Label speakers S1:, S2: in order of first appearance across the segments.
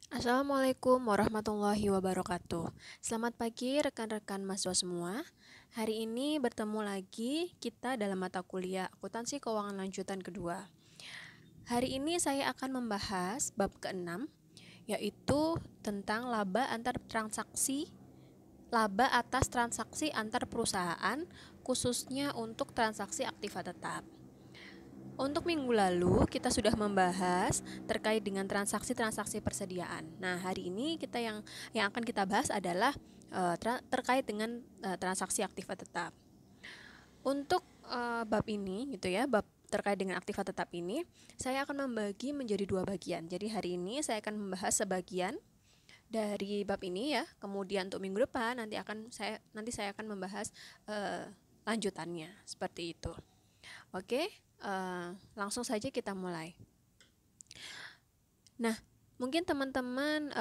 S1: Assalamualaikum warahmatullahi wabarakatuh. Selamat pagi rekan-rekan mahasiswa semua. Hari ini bertemu lagi kita dalam mata kuliah Akuntansi Keuangan Lanjutan kedua. Hari ini saya akan membahas bab ke-6, yaitu tentang laba atas transaksi antar perusahaan, khususnya untuk transaksi aktiva tetap. Untuk minggu lalu kita sudah membahas terkait dengan transaksi-transaksi persediaan. Nah, hari ini yang akan kita bahas adalah terkait dengan transaksi aktiva tetap. Untuk bab ini gitu ya, bab terkait dengan aktiva tetap ini, saya akan membagi menjadi dua bagian. Jadi hari ini saya akan membahas sebagian dari bab ini ya. Kemudian untuk minggu depan nanti saya akan membahas lanjutannya seperti itu. Oke, langsung saja kita mulai. Nah, mungkin teman-teman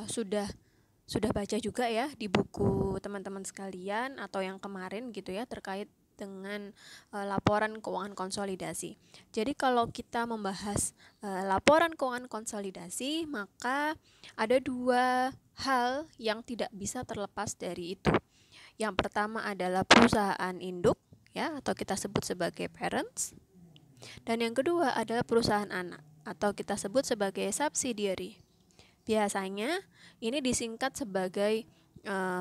S1: sudah baca juga ya di buku teman-teman sekalian atau yang kemarin gitu ya terkait dengan laporan keuangan konsolidasi. Jadi kalau kita membahas laporan keuangan konsolidasi, maka ada dua hal yang tidak bisa terlepas dari itu. Yang pertama adalah perusahaan induk ya, atau kita sebut sebagai parents. Dan yang kedua adalah perusahaan anak atau kita sebut sebagai subsidiary. Biasanya ini disingkat sebagai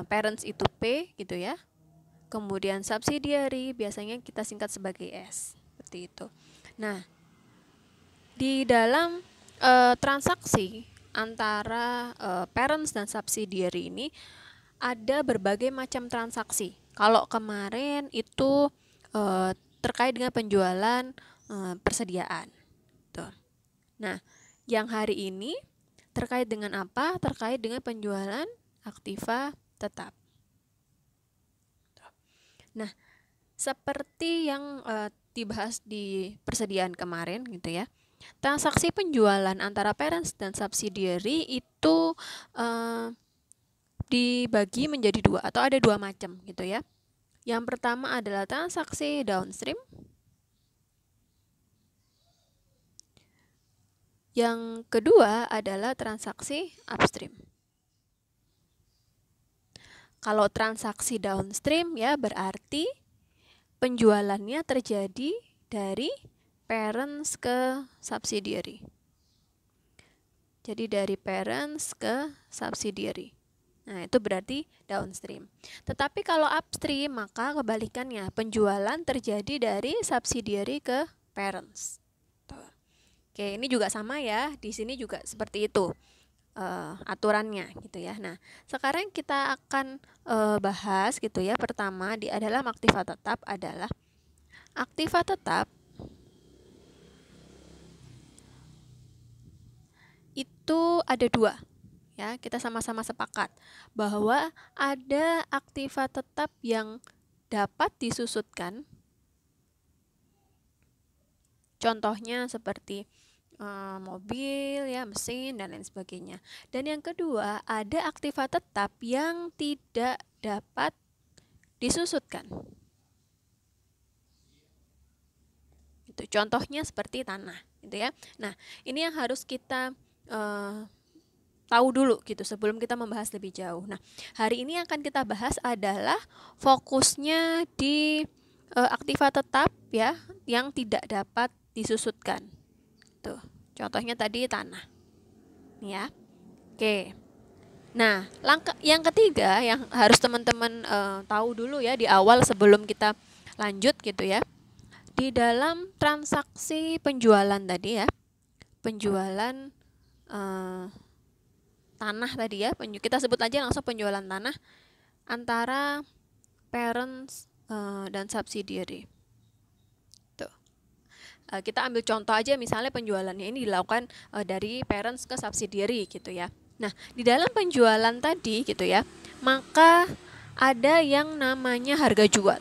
S1: parents itu P gitu ya. Kemudian subsidiary biasanya kita singkat sebagai S, seperti itu. Nah, di dalam transaksi antara parents dan subsidiary ini ada berbagai macam transaksi. Kalau kemarin itu terkait dengan penjualan persediaan. Tuh. Nah, yang hari ini terkait dengan apa? Terkait dengan penjualan aktiva tetap. Nah, seperti yang dibahas di persediaan kemarin gitu ya. Transaksi penjualan antara parents dan subsidiary itu dibagi menjadi dua atau ada dua macam gitu ya. Yang pertama adalah transaksi downstream. Yang kedua adalah transaksi upstream. Kalau transaksi downstream ya berarti penjualannya terjadi dari parents ke subsidiary. Jadi dari parents ke subsidiary. Nah, itu berarti downstream. Tetapi kalau upstream maka kebalikannya, penjualan terjadi dari subsidiary ke parents. Tuh. Oke, ini juga sama ya. Di sini juga seperti itu aturannya gitu ya. Nah, sekarang kita akan bahas gitu ya. Pertama di dalam aktiva tetap adalah aktiva tetap itu ada dua. Ya, kita sama-sama sepakat bahwa ada aktiva tetap yang dapat disusutkan. Contohnya seperti mobil, ya, mesin dan lain sebagainya. Dan yang kedua, ada aktiva tetap yang tidak dapat disusutkan. Itu contohnya seperti tanah, gitu ya. Nah, ini yang harus kita tahu dulu gitu sebelum kita membahas lebih jauh. Nah, hari ini akan kita bahas adalah fokusnya di aktiva tetap ya yang tidak dapat disusutkan. Tuh, contohnya tadi tanah. Ya. Oke. Nah, langkah yang ketiga yang harus teman-teman tahu dulu ya di awal sebelum kita lanjut gitu ya. Di dalam transaksi penjualan tadi ya, penjualan tanah tadi ya, kita sebut aja langsung penjualan tanah antara parents dan subsidiary. Tuh. Kita ambil contoh aja misalnya penjualannya ini dilakukan dari parents ke subsidiary gitu ya. Nah, di dalam penjualan tadi gitu ya, maka ada yang namanya harga jual.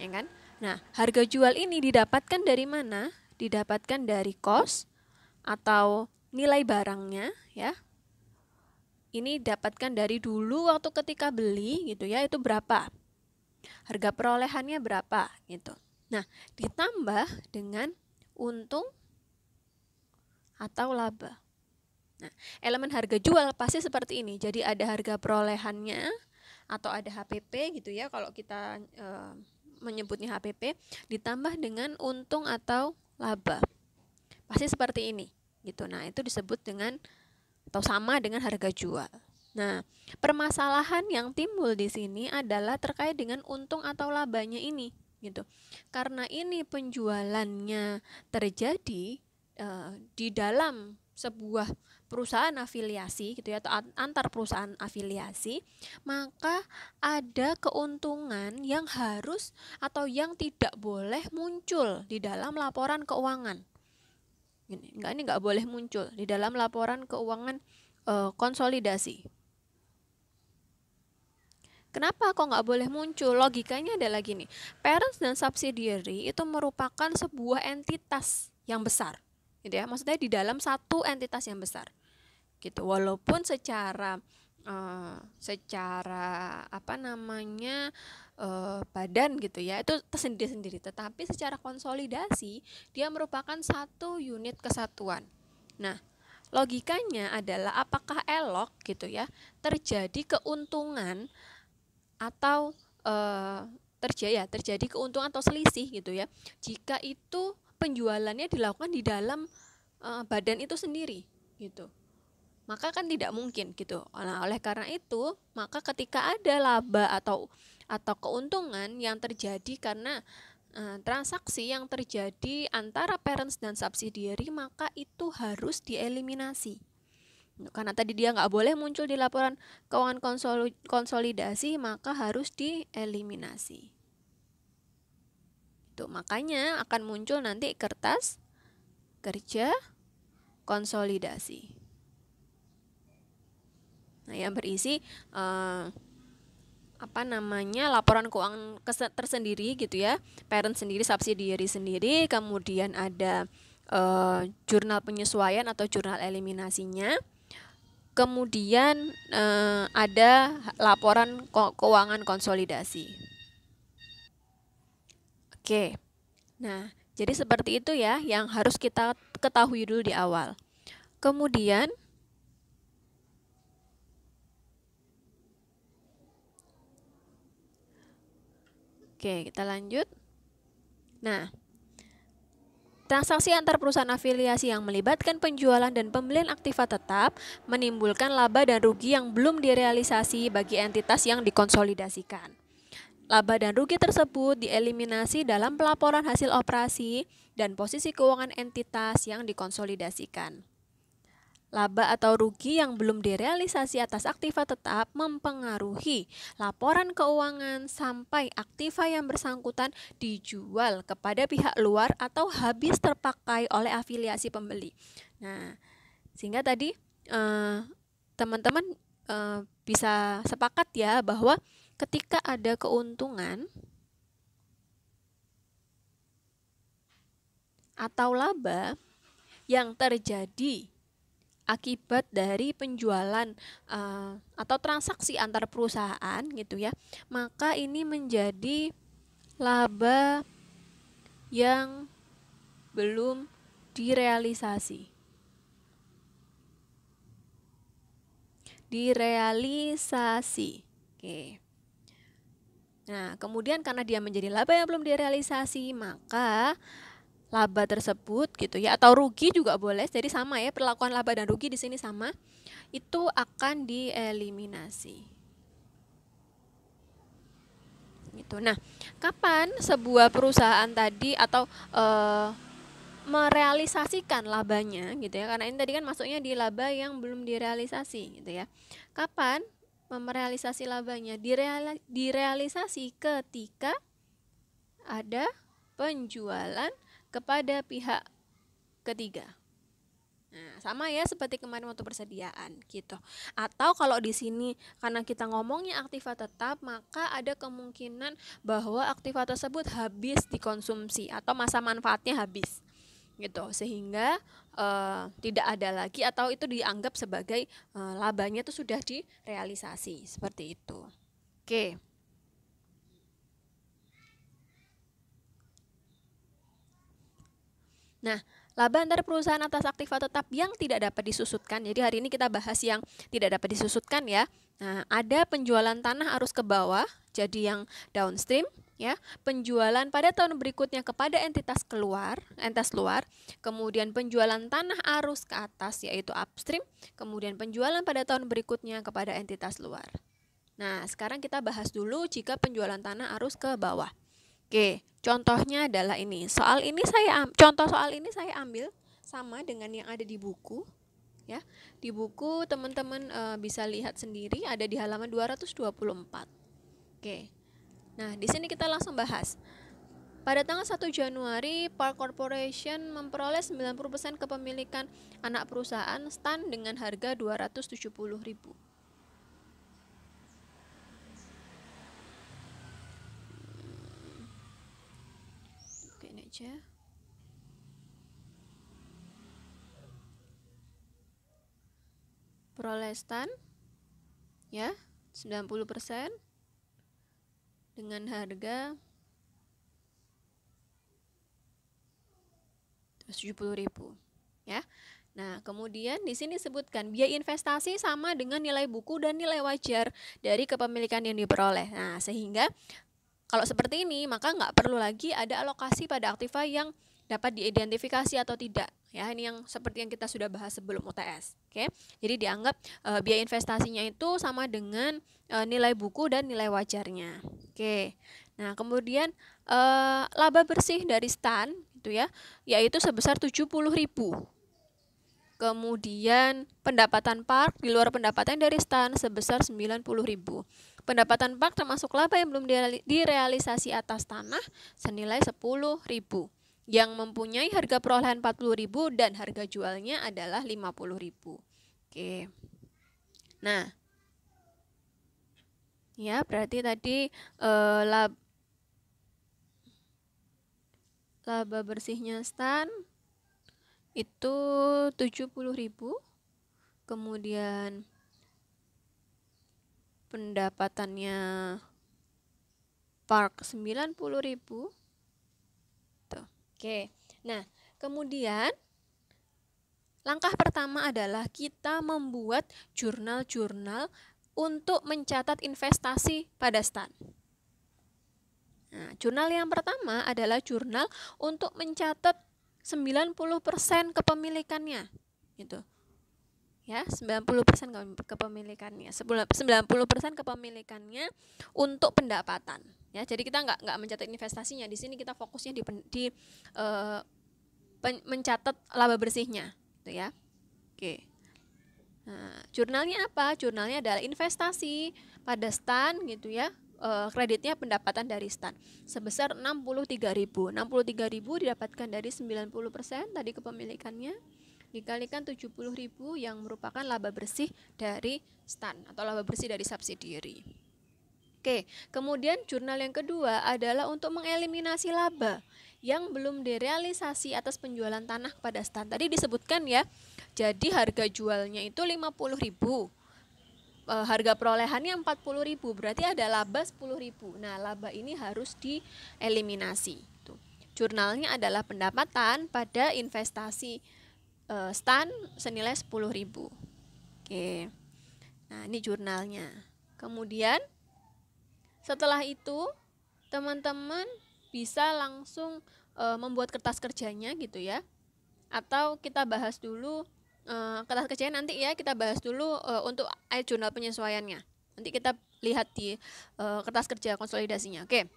S1: Ya kan? Nah, harga jual ini didapatkan dari mana? Didapatkan dari cost atau nilai barangnya ya. Ini dapatkan dari dulu waktu ketika beli gitu ya, itu berapa? Harga perolehannya berapa gitu. Nah, ditambah dengan untung atau laba. Nah, elemen harga jual pasti seperti ini. Jadi ada harga perolehannya atau ada HPP gitu ya, kalau kita menyebutnya HPP, ditambah dengan untung atau laba. Pasti seperti ini gitu. Nah, itu disebut dengan atau sama dengan harga jual. Nah, permasalahan yang timbul di sini adalah terkait dengan untung atau labanya ini gitu. Karena ini penjualannya terjadi di dalam sebuah perusahaan afiliasi gitu ya, atau antar perusahaan afiliasi, maka ada keuntungan yang harus atau yang tidak boleh muncul di dalam laporan keuangan. Ini nggak boleh muncul di dalam laporan keuangan konsolidasi. Kenapa kok nggak boleh muncul? Logikanya adalah gini, parents dan subsidiary itu merupakan sebuah entitas yang besar, gitu ya. Maksudnya di dalam satu entitas yang besar, gitu. Walaupun secara badan gitu ya, itu tersendiri-sendiri, tetapi secara konsolidasi dia merupakan satu unit kesatuan. Nah, logikanya adalah apakah elok gitu ya terjadi keuntungan atau terjadi keuntungan atau selisih gitu ya jika itu penjualannya dilakukan di dalam badan itu sendiri gitu. Maka kan tidak mungkin gitu. Nah, oleh karena itu, maka ketika ada laba atau keuntungan yang terjadi karena transaksi yang terjadi antara parents dan subsidiary, maka itu harus dieliminasi. Karena tadi dia nggak boleh muncul di laporan keuangan konsolidasi, maka harus dieliminasi. Itu makanya akan muncul nanti kertas kerja konsolidasi. Nah, yang berisi laporan keuangan tersendiri gitu ya, parent sendiri, subsidiary sendiri, kemudian ada jurnal penyesuaian atau jurnal eliminasinya. Kemudian ada laporan keuangan konsolidasi. Oke. Nah, jadi seperti itu ya yang harus kita ketahui dulu di awal. Kemudian kita lanjut. Nah, transaksi antar perusahaan afiliasi yang melibatkan penjualan dan pembelian aktiva tetap menimbulkan laba dan rugi yang belum direalisasi bagi entitas yang dikonsolidasikan. Laba dan rugi tersebut dieliminasi dalam pelaporan hasil operasi dan posisi keuangan entitas yang dikonsolidasikan. Laba atau rugi yang belum direalisasi atas aktiva tetap mempengaruhi laporan keuangan sampai aktiva yang bersangkutan dijual kepada pihak luar atau habis terpakai oleh afiliasi pembeli. Nah, sehingga tadi teman-teman bisa sepakat ya bahwa ketika ada keuntungan atau laba yang terjadi akibat dari penjualan atau transaksi antar perusahaan gitu ya, maka ini menjadi laba yang belum direalisasi. Oke. Nah, kemudian karena dia menjadi laba yang belum direalisasi, maka laba tersebut gitu ya, atau rugi juga boleh, jadi sama ya, perlakuan laba dan rugi di sini sama, itu akan dieliminasi. Gitu. Nah, kapan sebuah perusahaan tadi atau merealisasikan labanya gitu ya, karena ini tadi kan masuknya di laba yang belum direalisasi gitu ya. Kapan merealisasi labanya? Direalisasi ketika ada penjualan kepada pihak ketiga. Nah, sama ya seperti kemarin waktu persediaan gitu. Atau kalau di sini karena kita ngomongnya aktiva tetap, maka ada kemungkinan bahwa aktiva tersebut habis dikonsumsi atau masa manfaatnya habis. Gitu. Sehingga tidak ada lagi atau itu dianggap sebagai labanya itu sudah direalisasi, seperti itu. Oke. Nah, Laba antar perusahaan atas aktiva tetap yang tidak dapat disusutkan. Jadi hari ini kita bahas yang tidak dapat disusutkan ya. Nah, ada penjualan tanah arus ke bawah, jadi yang downstream ya. Penjualan pada tahun berikutnya kepada entitas luar, kemudian penjualan tanah arus ke atas yaitu upstream, kemudian penjualan pada tahun berikutnya kepada entitas luar. Nah, sekarang kita bahas dulu jika penjualan tanah arus ke bawah. Oke, contohnya adalah ini. Contoh soal ini saya ambil sama dengan yang ada di buku ya. Di buku teman-teman bisa lihat sendiri ada di halaman 224. Oke. Nah, di sini kita langsung bahas. Pada tanggal 1 Januari, Park Corporation memperoleh 90% kepemilikan anak perusahaan STAN dengan harga 270.000. Oke, ini aja. Peroleh STAN ya, 90% dengan harga 70.000 ya. Nah, kemudian di sini disebutkan biaya investasi sama dengan nilai buku dan nilai wajar dari kepemilikan yang diperoleh. Nah, sehingga kalau seperti ini maka nggak perlu lagi ada alokasi pada aktiva yang dapat diidentifikasi atau tidak ya. Ini yang seperti yang kita sudah bahas sebelum UTS. Oke. Jadi dianggap biaya investasinya itu sama dengan nilai buku dan nilai wajarnya. Oke. Nah, kemudian laba bersih dari STAN itu ya, yaitu sebesar 70.000. Kemudian pendapatan Park di luar pendapatan dari STAN sebesar 90.000. Pendapatan Park termasuk laba yang belum direalisasi atas tanah senilai 10.000 yang mempunyai harga perolehan 40.000 dan harga jualnya adalah 50.000. Oke. Nah, ya berarti tadi laba bersihnya STAN itu 70.000, kemudian pendapatannya Park 90.000. Tuh. Oke. Nah, kemudian langkah pertama adalah kita membuat jurnal-jurnal untuk mencatat investasi pada STAN. Nah, jurnal yang pertama adalah jurnal untuk mencatat 90% kepemilikannya gitu ya, 90% kepemilikannya, 90% kepemilikannya untuk pendapatan ya. Jadi kita nggak mencatat investasinya di sini, kita fokusnya di mencatat laba bersihnya gitu ya. Oke. Nah, jurnalnya apa? Jurnalnya adalah investasi pada STAN gitu ya. Kreditnya pendapatan dari STAN sebesar 63.000. 63.000 didapatkan dari 90% tadi kepemilikannya dikalikan 70.000 yang merupakan laba bersih dari STAN atau laba bersih dari subsidiary. Oke, kemudian jurnal yang kedua adalah untuk mengeliminasi laba yang belum direalisasi atas penjualan tanah kepada STAN. Tadi disebutkan ya, jadi harga jualnya itu 50.000. Harga perolehannya 40.000, berarti ada laba 10.000. Nah, laba ini harus dieliminasi. Jurnalnya adalah pendapatan pada investasi STAN senilai 10.000. Oke. Nah, ini jurnalnya. Kemudian setelah itu teman-teman bisa langsung membuat kertas kerjanya gitu ya. Atau kita bahas dulu kertas kerjanya nanti ya, kita bahas dulu untuk jurnal penyesuaiannya. Nanti kita lihat di kertas kerja konsolidasinya. Oke.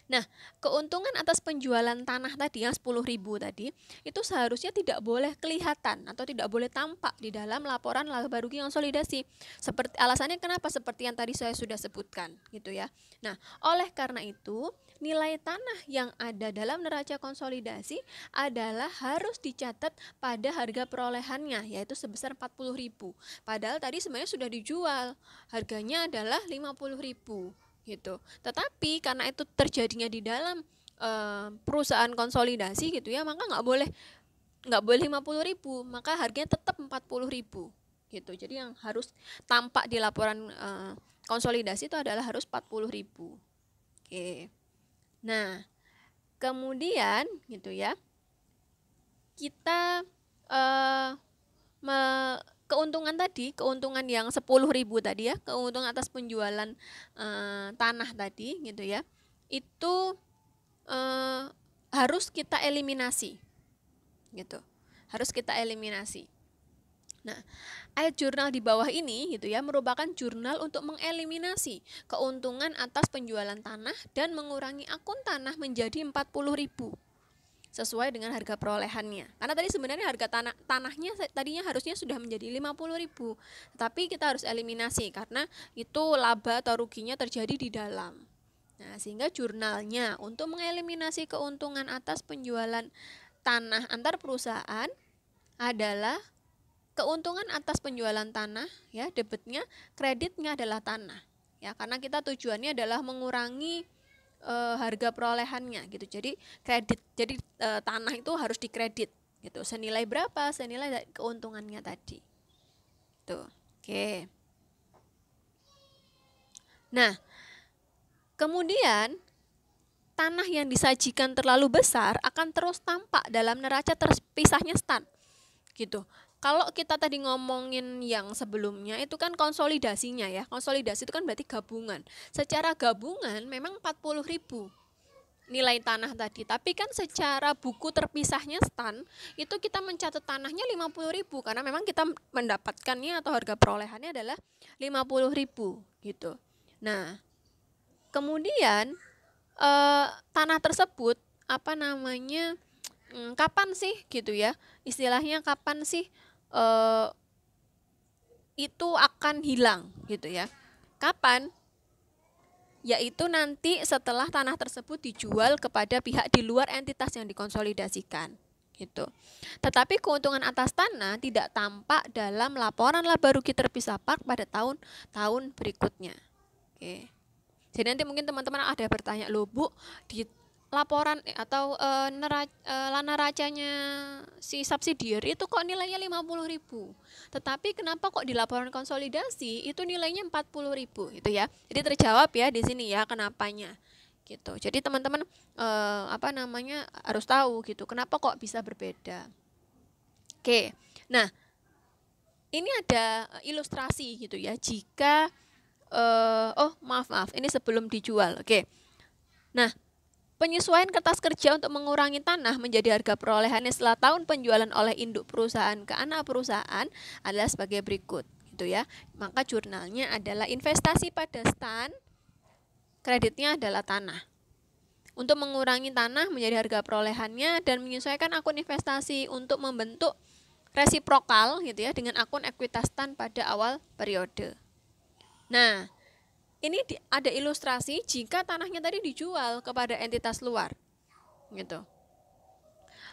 S1: Nah, keuntungan atas penjualan tanah tadi yang 10.000 tadi itu seharusnya tidak boleh kelihatan atau tidak boleh tampak di dalam laporan laba rugi konsolidasi. Seperti alasannya kenapa? Seperti yang tadi saya sudah sebutkan gitu ya. Nah, oleh karena itu nilai tanah yang ada dalam neraca konsolidasi adalah harus dicatat pada harga perolehannya, yaitu sebesar 40.000. Padahal tadi sebenarnya sudah dijual, harganya adalah 50.000 gitu. Tetapi karena itu terjadinya di dalam perusahaan konsolidasi gitu ya, maka nggak boleh 50.000, maka harganya tetap 40.000 gitu. Jadi yang harus tampak di laporan konsolidasi itu adalah harus 40.000. Oke. Nah, kemudian gitu ya, kita eh, keuntungan tadi, keuntungan yang 10.000 tadi ya, keuntungan atas penjualan tanah tadi gitu ya, itu harus kita eliminasi gitu. Harus kita eliminasi. Nah, ayat jurnal di bawah ini gitu ya merupakan jurnal untuk mengeliminasi keuntungan atas penjualan tanah dan mengurangi akun tanah menjadi 40.000 sesuai dengan harga perolehannya. Karena tadi sebenarnya harga tanahnya tadinya harusnya sudah menjadi 50.000, tapi kita harus eliminasi karena itu laba atau ruginya terjadi di dalam. Nah, sehingga jurnalnya untuk mengeliminasi keuntungan atas penjualan tanah antar perusahaan adalah keuntungan atas penjualan tanah ya, debitnya, kreditnya adalah tanah. Ya, karena kita tujuannya adalah mengurangi harga perolehannya gitu. Jadi kredit, jadi tanah itu harus dikredit gitu. Senilai berapa? Senilai keuntungannya tadi. Tuh. Oke. Nah, kemudian tanah yang disajikan terlalu besar akan terus tampak dalam neraca terpisahnya stan. Gitu. Kalau kita tadi ngomongin yang sebelumnya itu kan konsolidasinya ya. Konsolidasi itu kan berarti gabungan. Secara gabungan memang 40.000 nilai tanah tadi. Tapi kan secara buku terpisahnya stan itu kita mencatat tanahnya 50.000 karena memang kita mendapatkannya atau harga perolehannya adalah 50.000 gitu. Nah, kemudian tanah tersebut apa namanya kapan sih gitu ya, istilahnya kapan sih itu akan hilang gitu ya. Kapan? Yaitu nanti setelah tanah tersebut dijual kepada pihak di luar entitas yang dikonsolidasikan gitu. Tetapi keuntungan atas tanah tidak tampak dalam laporan laba rugi terpisah PARK pada tahun-tahun berikutnya. Oke. Jadi nanti mungkin teman-teman ada bertanya, loh Bu, di laporan atau neraca si subsidiary itu kok nilainya 50.000, tetapi kenapa kok di laporan konsolidasi itu nilainya 40.000 gitu ya. Jadi terjawab ya di sini ya kenapanya gitu. Jadi teman-teman harus tahu gitu kenapa kok bisa berbeda. Oke. Nah, ini ada ilustrasi gitu ya. Jika maaf ini sebelum dijual. Oke. Nah, penyesuaian kertas kerja untuk mengurangi tanah menjadi harga perolehannya setelah tahun penjualan oleh induk perusahaan ke anak perusahaan adalah sebagai berikut gitu ya. Maka jurnalnya adalah investasi pada stan, kreditnya adalah tanah. Untuk mengurangi tanah menjadi harga perolehannya dan menyesuaikan akun investasi untuk membentuk resiprokal gitu ya dengan akun ekuitas stan pada awal periode. Nah, ini ada ilustrasi jika tanahnya tadi dijual kepada entitas luar gitu.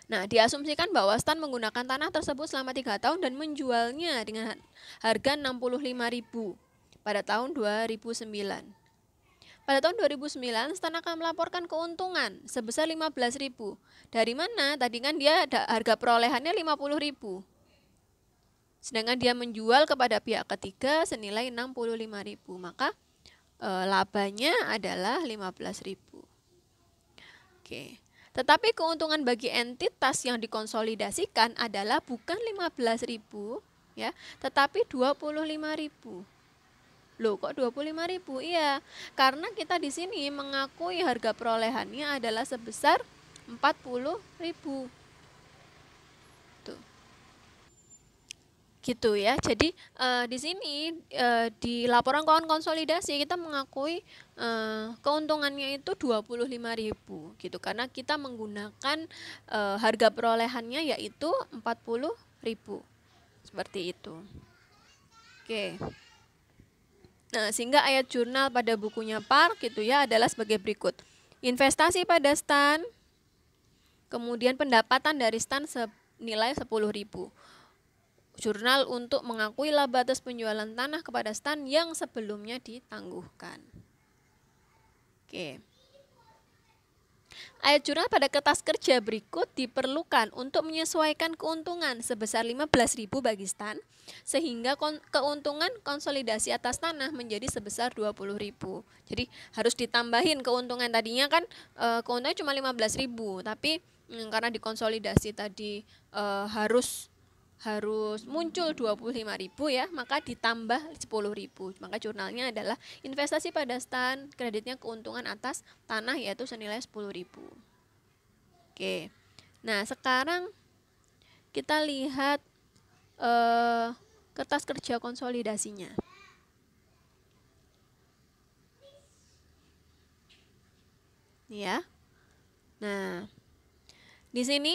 S1: Nah, diasumsikan bahwa stan menggunakan tanah tersebut selama 3 tahun dan menjualnya dengan harga 65.000 pada tahun 2009. Pada tahun 2009, stan akan melaporkan keuntungan sebesar 15.000. Dari mana? Tadi kan dia ada harga perolehannya 50.000. Sedangkan dia menjual kepada pihak ketiga senilai 65.000. Maka labanya adalah 15.000. Oke. Tetapi keuntungan bagi entitas yang dikonsolidasikan adalah bukan 15.000 ya, tetapi 25.000. Loh, kok 25.000? Iya, karena kita di sini mengakui harga perolehannya adalah sebesar 40.000. Gitu ya. Jadi di sini di laporan keuangan konsolidasi kita mengakui keuntungannya itu 25.000 gitu karena kita menggunakan harga perolehannya yaitu 40.000. Seperti itu. Oke. Nah, sehingga ayat jurnal pada bukunya PARK gitu ya adalah sebagai berikut. Investasi pada stan, kemudian pendapatan dari stan senilai 10.000. Jurnal untuk mengakui laba atas penjualan tanah kepada stan yang sebelumnya ditangguhkan. Oke. Ayat jurnal pada kertas kerja berikut diperlukan untuk menyesuaikan keuntungan sebesar 15.000 bagi stan sehingga keuntungan konsolidasi atas tanah menjadi sebesar 20.000. Jadi harus ditambahin keuntungan tadinya kan keuntungan cuma 15.000 tapi karena dikonsolidasi tadi harus muncul 25.000 ya, maka ditambah 10.000. Maka jurnalnya adalah investasi pada stan, kreditnya keuntungan atas tanah yaitu senilai 10.000. Oke. Nah, sekarang kita lihat kertas kerja konsolidasinya. Ya. Nah, di sini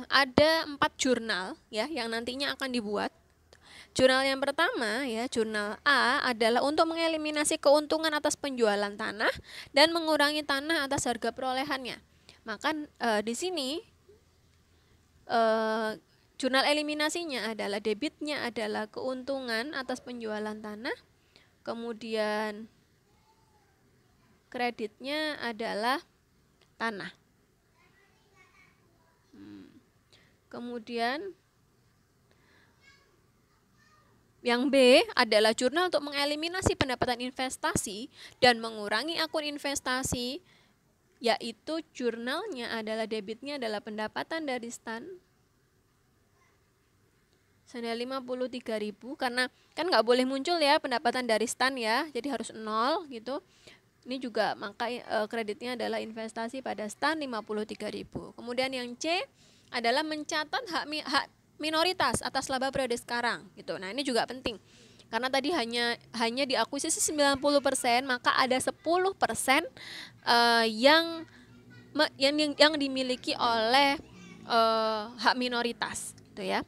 S1: ada 4 jurnal ya yang nantinya akan dibuat. Jurnal yang pertama ya, jurnal A adalah untuk mengeliminasi keuntungan atas penjualan tanah dan mengurangi tanah atas harga perolehannya. Maka di sini jurnal eliminasinya adalah debitnya adalah keuntungan atas penjualan tanah, kemudian kreditnya adalah tanah. Kemudian yang B adalah jurnal untuk mengeliminasi pendapatan investasi dan mengurangi akun investasi, yaitu jurnalnya adalah debitnya adalah pendapatan dari stan senilai 53.000, karena kan nggak boleh muncul ya pendapatan dari stan ya, jadi harus 0 gitu. Ini juga maka kreditnya adalah investasi pada stan 53.000. Kemudian yang C adalah mencatat hak minoritas atas laba periode sekarang gitu. Nah, ini juga penting. Karena tadi hanya diakuisisi 90%, maka ada 10% yang dimiliki oleh hak minoritas gitu ya.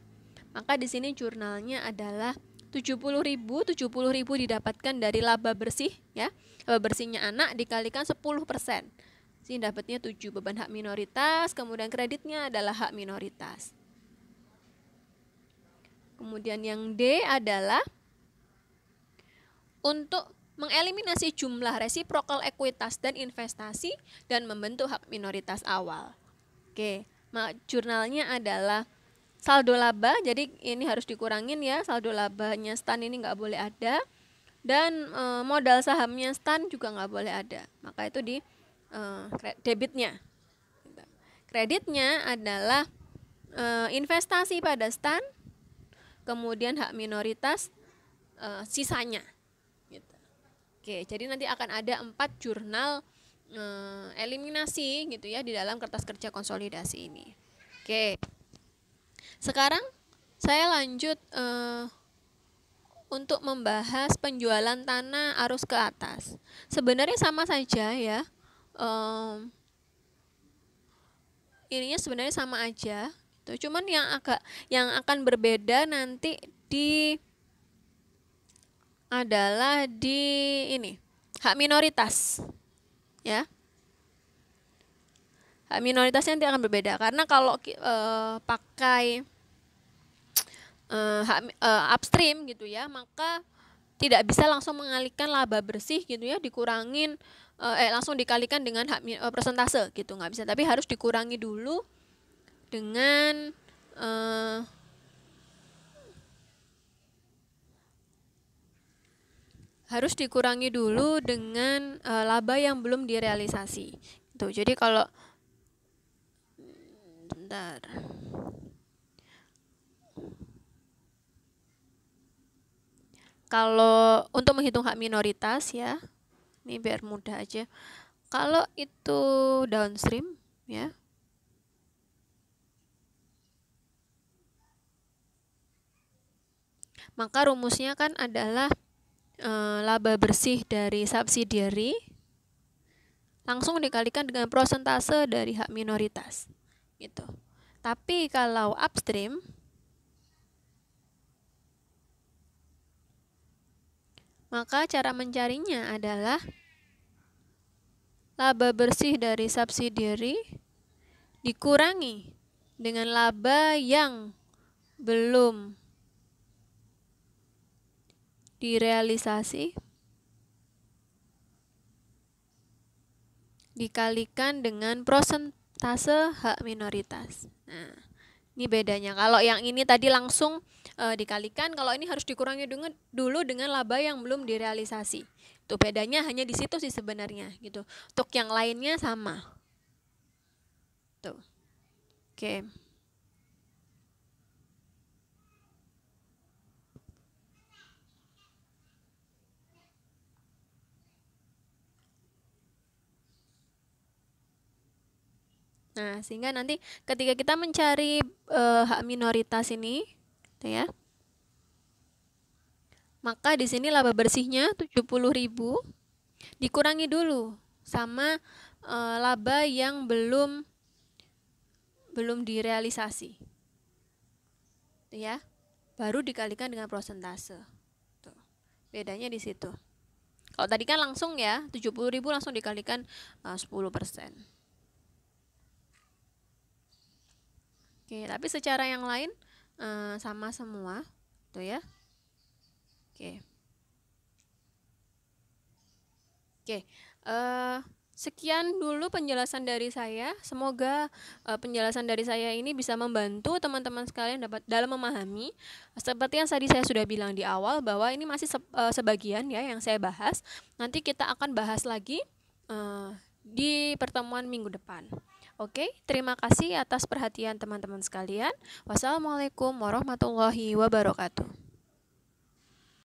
S1: Maka di sini jurnalnya adalah 70.000 didapatkan dari laba bersih ya. Laba bersihnya anak dikalikan 10%. Sini dapatnya 7 beban hak minoritas, kemudian kreditnya adalah hak minoritas. Kemudian yang D adalah untuk mengeliminasi jumlah resiprokal ekuitas dan investasi dan membentuk hak minoritas awal. Oke, jurnalnya adalah saldo laba, jadi ini harus dikurangin ya, saldo labanya stan ini nggak boleh ada, dan modal sahamnya stan juga nggak boleh ada, maka itu di debitnya. Kreditnya adalah investasi pada stan, kemudian hak minoritas sisanya. Gitu. Oke, jadi nanti akan ada 4 jurnal eliminasi gitu ya di dalam kertas kerja konsolidasi ini. Oke. Sekarang saya lanjut untuk membahas penjualan tanah arus ke atas. Sebenarnya sama saja ya. Ininya sebenarnya sama aja. Gitu. Cuman yang akan berbeda nanti adalah di ini hak minoritas, ya. Hak minoritasnya nanti akan berbeda karena kalau pakai upstream gitu ya, maka tidak bisa langsung mengalihkan laba bersih gitu ya, dikurangin langsung dikalikan dengan hak persentase gitu, nggak bisa, tapi harus dikurangi dulu dengan laba yang belum direalisasi. Tuh, jadi kalau bentar. Kalau untuk menghitung hak minoritas ya, ini biar mudah aja. Kalau itu downstream ya, maka rumusnya kan adalah laba bersih dari subsidiary langsung dikalikan dengan prosentase dari hak minoritas gitu. Tapi kalau upstream, maka cara mencarinya adalah laba bersih dari subsidiary dikurangi dengan laba yang belum direalisasi dikalikan dengan prosentase hak minoritas. Nah, ini bedanya. Kalau yang ini tadi langsung dikalikan, kalau ini harus dikurangi dulu dengan laba yang belum direalisasi. Itu bedanya hanya di situ sih sebenarnya gitu. Untuk yang lainnya sama. Tuh. Oke. Nah, sehingga nanti ketika kita mencari hak minoritas ini, gitu ya, maka di sini laba bersihnya 70.000 dikurangi dulu sama laba yang belum direalisasi. Tuh ya. Baru dikalikan dengan prosentase. Tuh. Bedanya di situ. Kalau tadi kan langsung ya, 70.000 langsung dikalikan 10%. Oke, tapi secara yang lain sama semua, tuh ya. Oke. Oke, sekian dulu penjelasan dari saya. Semoga penjelasan dari saya ini bisa membantu teman-teman sekalian dalam memahami. Seperti yang tadi saya sudah bilang di awal bahwa ini masih sebagian ya yang saya bahas. Nanti kita akan bahas lagi di pertemuan minggu depan. Oke, terima kasih atas perhatian teman-teman sekalian. Wassalamualaikum warahmatullahi wabarakatuh.